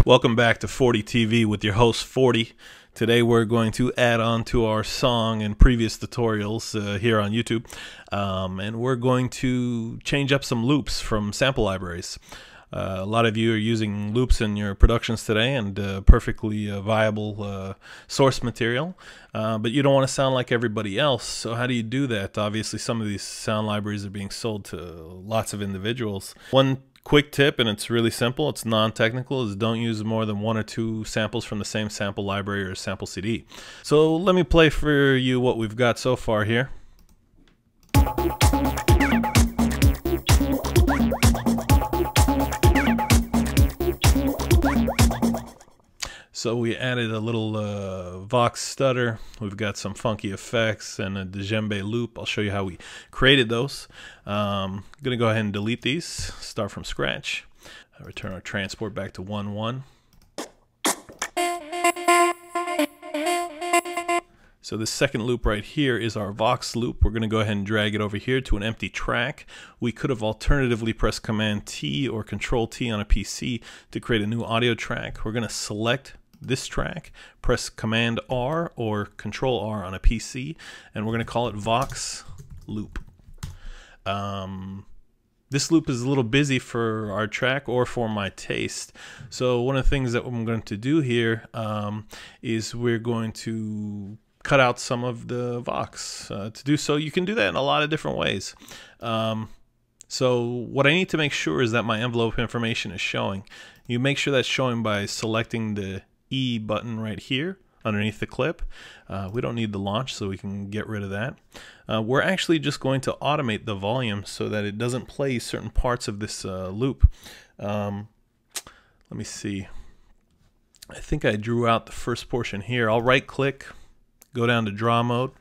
Welcome back to 40 TV with your host 40. Today we're going to add on to our song and previous tutorials here on YouTube, and we're going to change up some loops from sample libraries. A lot of you are using loops in your productions today, and perfectly viable source material, but you don't want to sound like everybody else. So how do you do that? Obviously some of these sound libraries are being sold to lots of individuals. One quick tip, and it's really simple, it's non-technical, is don't use more than 1 or 2 samples from the same sample library or sample CD. So let me play for you what we've got so far here. So we added a little Vox stutter, we've got some funky effects and a djembe loop. I'll show you how we created those. I'm going to go ahead and delete these, start from scratch. Return our transport back to 1-1. So this second loop right here is our Vox loop. We're going to go ahead and drag it over here to an empty track. We could have alternatively pressed Command T or Control T on a PC to create a new audio track. We're going to select this track, press Command R or Control R on a PC, and we're going to call it Vox loop. This loop is a little busy for our track or for my taste. So one of the things that I'm going to do here is we're going to cut out some of the Vox. To do so, you can do that in a lot of different ways. So what I need to make sure is that my envelope information is showing. You make sure that's showing by selecting the E button right here underneath the clip. We don't need the launch, so we can get rid of that. We're actually just going to automate the volume so that it doesn't play certain parts of this loop. Let me see. I think I drew out the first portion here. I'll right click, go down to draw mode,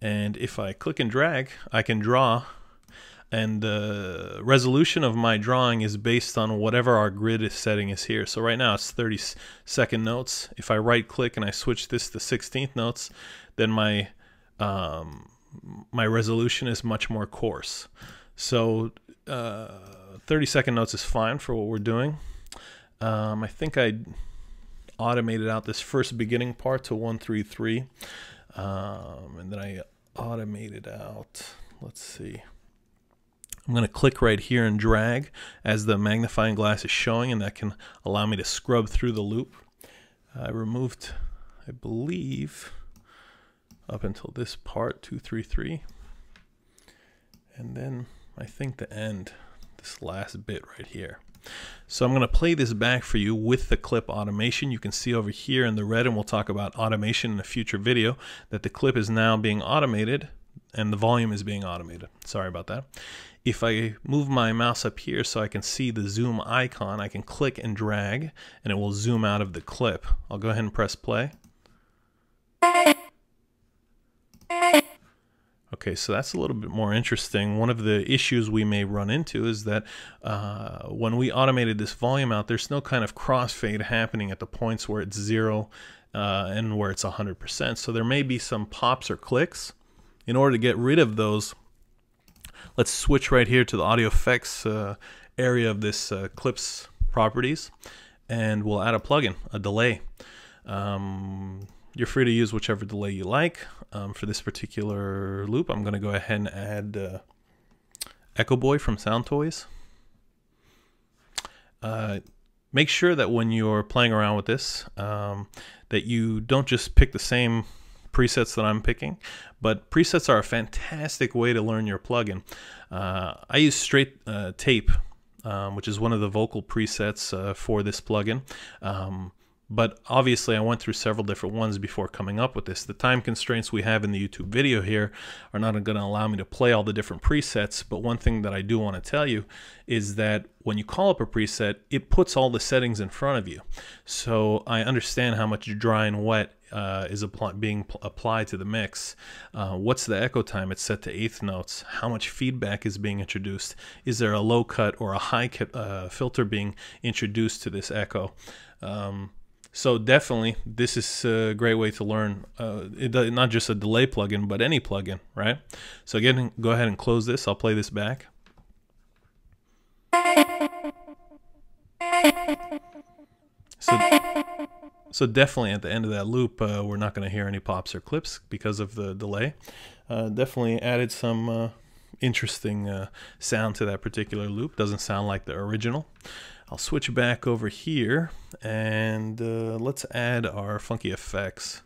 and if I click and drag, I can draw, and the resolution of my drawing is based on whatever our grid setting is here. So right now it's 30-second notes. If I right click and I switch this to 16th notes, then my my resolution is much more coarse. So 30-second notes is fine for what we're doing. I think I automated out this first beginning part to 1-3-3, and then I automated out, let's see, I'm going to click right here and drag as the magnifying glass is showing, and that can allow me to scrub through the loop. I removed, I believe, up until this part, 2-3-3, and then I think the end, this last bit right here. So I'm going to play this back for you with the clip automation. You can see over here in the red, and we'll talk about automation in a future video, that the clip is now being automated and the volume is being automated. Sorry about that. If I move my mouse up here so I can see the zoom icon, I can click and drag and it will zoom out of the clip. I'll go ahead and press play. Okay, so that's a little bit more interesting. One of the issues we may run into is that when we automated this volume out, there's no kind of crossfade happening at the points where it's 0 and where it's 100%. So there may be some pops or clicks. In order to get rid of those, let's switch right here to the audio effects area of this clip's properties, and we'll add a plugin, a delay. You're free to use whichever delay you like. For this particular loop, I'm going to go ahead and add Echoboy from SoundToys. Make sure that when you're playing around with this, that you don't just pick the same presets that I'm picking, but presets are a fantastic way to learn your plugin. I use straight tape, which is one of the vocal presets for this plugin. But obviously I went through several different ones before coming up with this. The time constraints we have in the YouTube video here are not going to allow me to play all the different presets, but one thing that I do want to tell you is that when you call up a preset, it puts all the settings in front of you. So I understand how much dry and wet is being applied to the mix. What's the echo time? It's set to 1/8 notes. How much feedback is being introduced? Is there a low cut or a high cut filter being introduced to this echo? So definitely, this is a great way to learn, not just a delay plugin, but any plugin, right? So again, go ahead and close this. I'll play this back. So definitely at the end of that loop, we're not going to hear any pops or clips because of the delay. Definitely added some interesting sound to that particular loop. Doesn't sound like the original. I'll switch back over here and let's add our funky effects.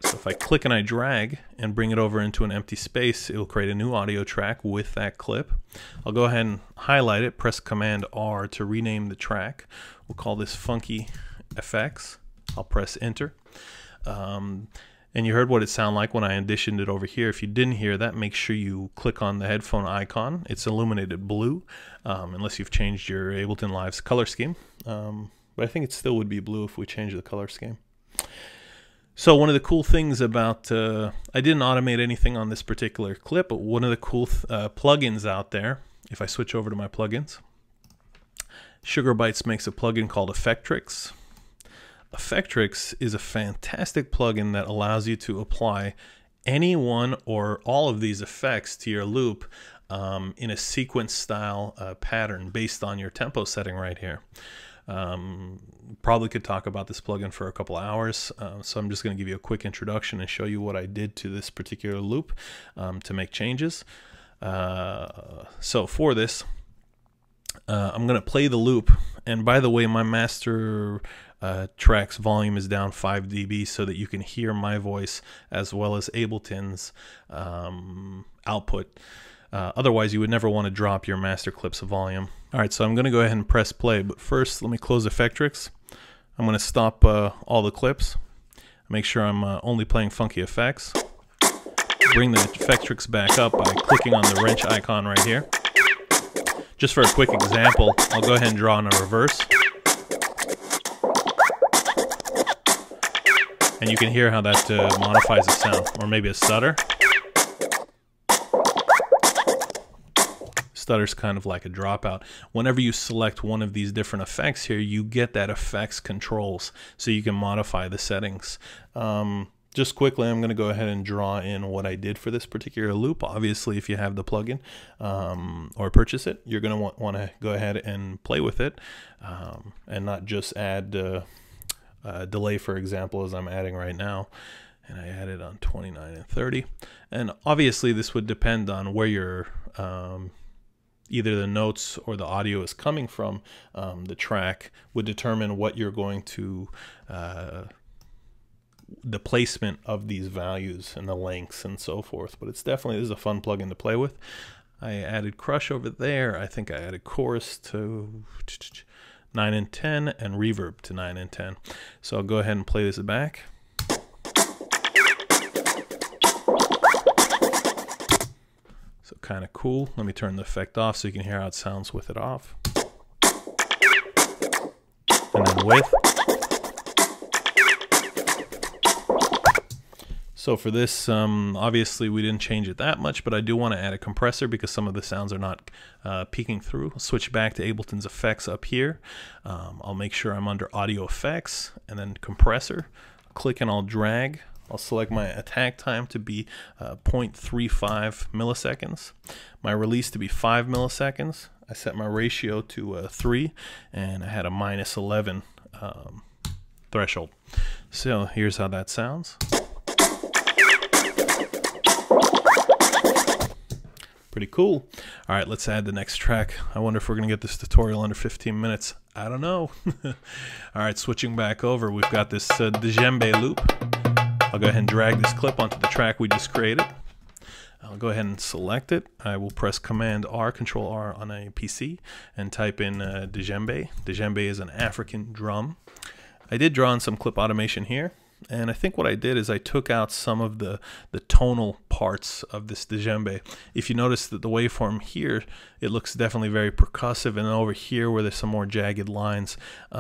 So if I click and I drag and bring it over into an empty space, it will create a new audio track with that clip. I'll go ahead and highlight it, press Command R to rename the track. We'll call this Funky Effects. I'll press Enter. And you heard what it sounded like when I auditioned it over here. If you didn't hear that, make sure you click on the headphone icon. It's illuminated blue, unless you've changed your Ableton Live's color scheme. But I think it still would be blue if we change the color scheme. So one of the cool things about, I didn't automate anything on this particular clip, but one of the cool plugins out there, if I switch over to my plugins, Sugar Bytes makes a plugin called Effectrix. Effectrix is a fantastic plugin that allows you to apply any one or all of these effects to your loop in a sequence style pattern based on your tempo setting right here. Probably could talk about this plugin for a couple hours, so I'm just going to give you a quick introduction and show you what I did to this particular loop to make changes. So for this, I'm going to play the loop, and by the way, my master track's volume is down 5 dB so that you can hear my voice as well as Ableton's output. Otherwise, you would never want to drop your master clip's volume. All right, so I'm going to go ahead and press play, but first let me close Effectrix. I'm going to stop all the clips, make sure I'm only playing funky effects. Bring the Effectrix back up by clicking on the wrench icon right here. Just for a quick example, I'll go ahead and draw in a reverse. And you can hear how that modifies the sound, or maybe a stutter. Stutter's kind of like a dropout. Whenever you select one of these different effects here, you get that effects controls, so you can modify the settings. Just quickly, I'm going to go ahead and draw in what I did for this particular loop. Obviously, if you have the plugin or purchase it, you're going to want to go ahead and play with it and not just add delay, for example, as I'm adding right now. And I added on 29 and 30. And obviously, this would depend on where your either the notes or the audio is coming from. The track would determine what you're going to the placement of these values and the lengths and so forth. But it's definitely, this is a fun plugin to play with. I added crush over there. I think I added chorus to 9 and 10 and reverb to 9 and 10. So I'll go ahead and play this back. So kind of cool. Let me turn the effect off so you can hear how it sounds with it off. And then with. So for this, obviously we didn't change it that much, but I do want to add a compressor because some of the sounds are not peeking through. I'll switch back to Ableton's effects up here. I'll make sure I'm under audio effects and then compressor. I'll click and I'll drag. I'll select my attack time to be 0.35 milliseconds. My release to be 5 milliseconds. I set my ratio to 3 and I had a -11 threshold. So here's how that sounds. Pretty cool. All right, let's add the next track. I wonder if we're going to get this tutorial under 15 minutes. I don't know. All right, switching back over, we've got this djembe loop. I'll go ahead and drag this clip onto the track we just created. I'll go ahead and select it. I will press Command R, Control R on a PC and type in djembe. Djembe is an African drum. I did draw in some clip automation here. And I think what I did is I took out some of the tonal parts of this djembe. If you notice that the waveform here, it looks definitely very percussive, and over here where there's some more jagged lines,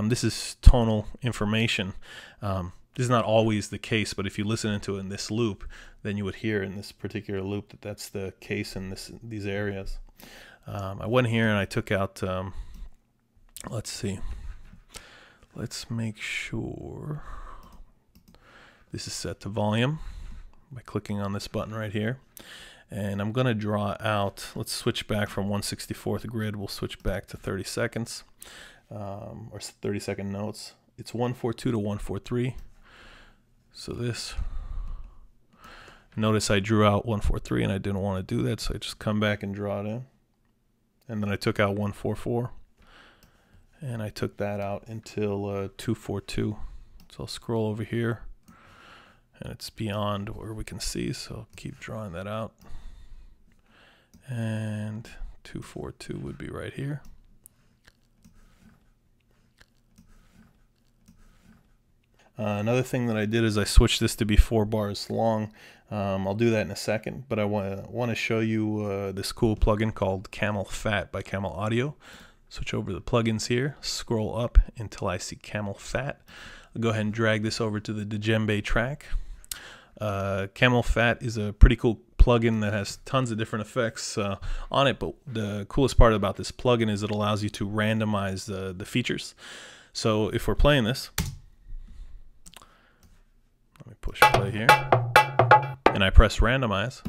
this is tonal information. This is not always the case, but if you listen into it in this loop, then you would hear in this particular loop that that's the case in these areas. I went here and I took out, let's see, let's make sure this is set to volume by clicking on this button right here. And I'm going to draw out, let's switch back from 1/64th grid. We'll switch back to 30 seconds, or 30-second notes. It's 1/4-2 to 1/4-3. So this, notice I drew out 1/4-3 and I didn't want to do that, so I just come back and draw it in. And then I took out 1/4-4. And I took that out until 2/4-2. So I'll scroll over here. And it's beyond where we can see, so I'll keep drawing that out. And 2/4-2 would be right here. Another thing that I did is I switched this to be 4 bars long. I'll do that in a second, but I want to show you this cool plugin called CamelPhat by Camel Audio. Switch over to the plugins here, scroll up until I see CamelPhat. I'll go ahead and drag this over to the djembe track. CamelPhat is a pretty cool plugin that has tons of different effects on it, but the coolest part about this plugin is it allows you to randomize the features. So if we're playing this, let me push play here, and I press randomize.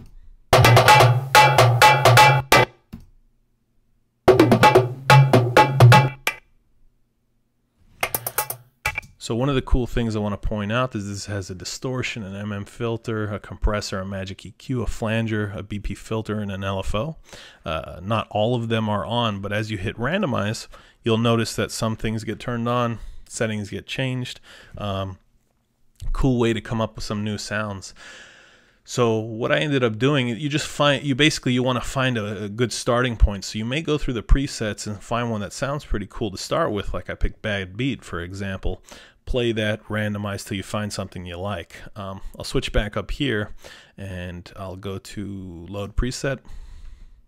So one of the cool things I want to point out is this has a distortion, an MM filter, a compressor, a magic EQ, a flanger, a BP filter, and an LFO. Not all of them are on, but as you hit randomize, you'll notice that some things get turned on, settings get changed. Cool way to come up with some new sounds. So what I ended up doing, you want to find a good starting point. So you may go through the presets and find one that sounds pretty cool to start with. Like I picked Bad Beat, for example. Play that, randomize till you find something you like. I'll switch back up here and I'll go to load preset.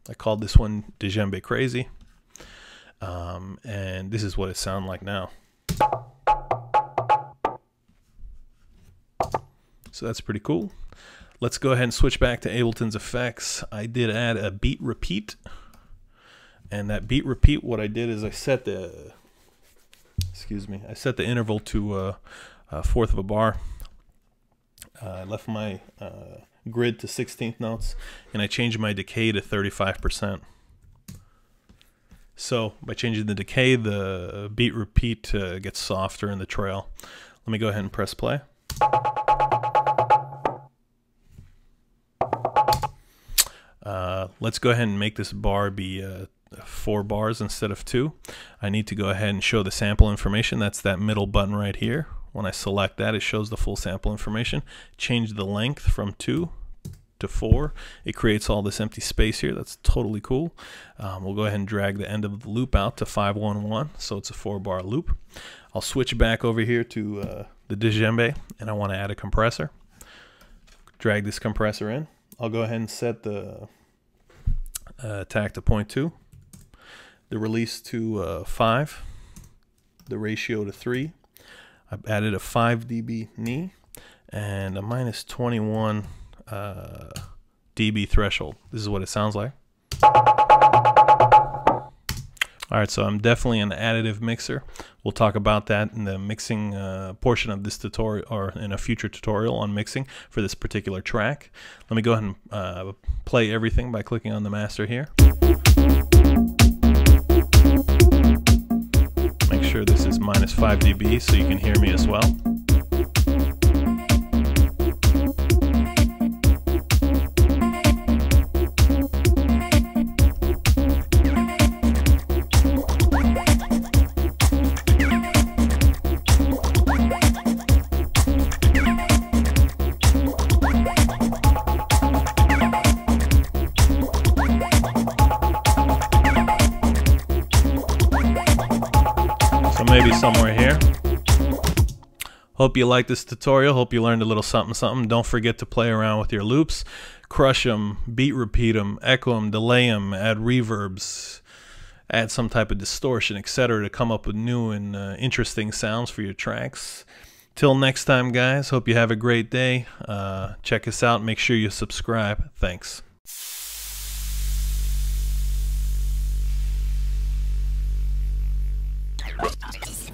I called this one Djembe Crazy. And this is what it sounds like now. So that's pretty cool. Let's go ahead and switch back to Ableton's effects. I did add a beat repeat. And that beat repeat, what I did is I set the interval to 1/4 of a bar. I left my grid to 16th notes, and I changed my decay to 35%. So by changing the decay, the beat repeat gets softer in the trail. Let me go ahead and press play. Let's go ahead and make this bar be 4 bars instead of 2. I need to go ahead and show the sample information. That's that middle button right here. When I select that, it shows the full sample information. Change the length from 2 to 4. It creates all this empty space here. That's totally cool. We'll go ahead and drag the end of the loop out to 511, so it's a 4-bar loop. I'll switch back over here to the djembe, and I want to add a compressor. Drag this compressor in. I'll go ahead and set the attack to 0.2, the release to 5, the ratio to 3. I've added a 5 dB knee and a -21 dB threshold. This is what it sounds like. Alright, so I'm definitely an additive mixer. We'll talk about that in the mixing portion of this tutorial, or in a future tutorial on mixing for this particular track. Let me go ahead and play everything by clicking on the master here. Make sure this is -5 dB so you can hear me as well. Maybe somewhere here. Hope you liked this tutorial. Hope you learned a little something. Don't forget to play around with your loops. Crush them, beat repeat them, echo them, delay them, add reverbs, add some type of distortion, etc. to come up with new and interesting sounds for your tracks. Till next time, guys. Hope you have a great day. Check us out. Make sure you subscribe. Thanks. Peace.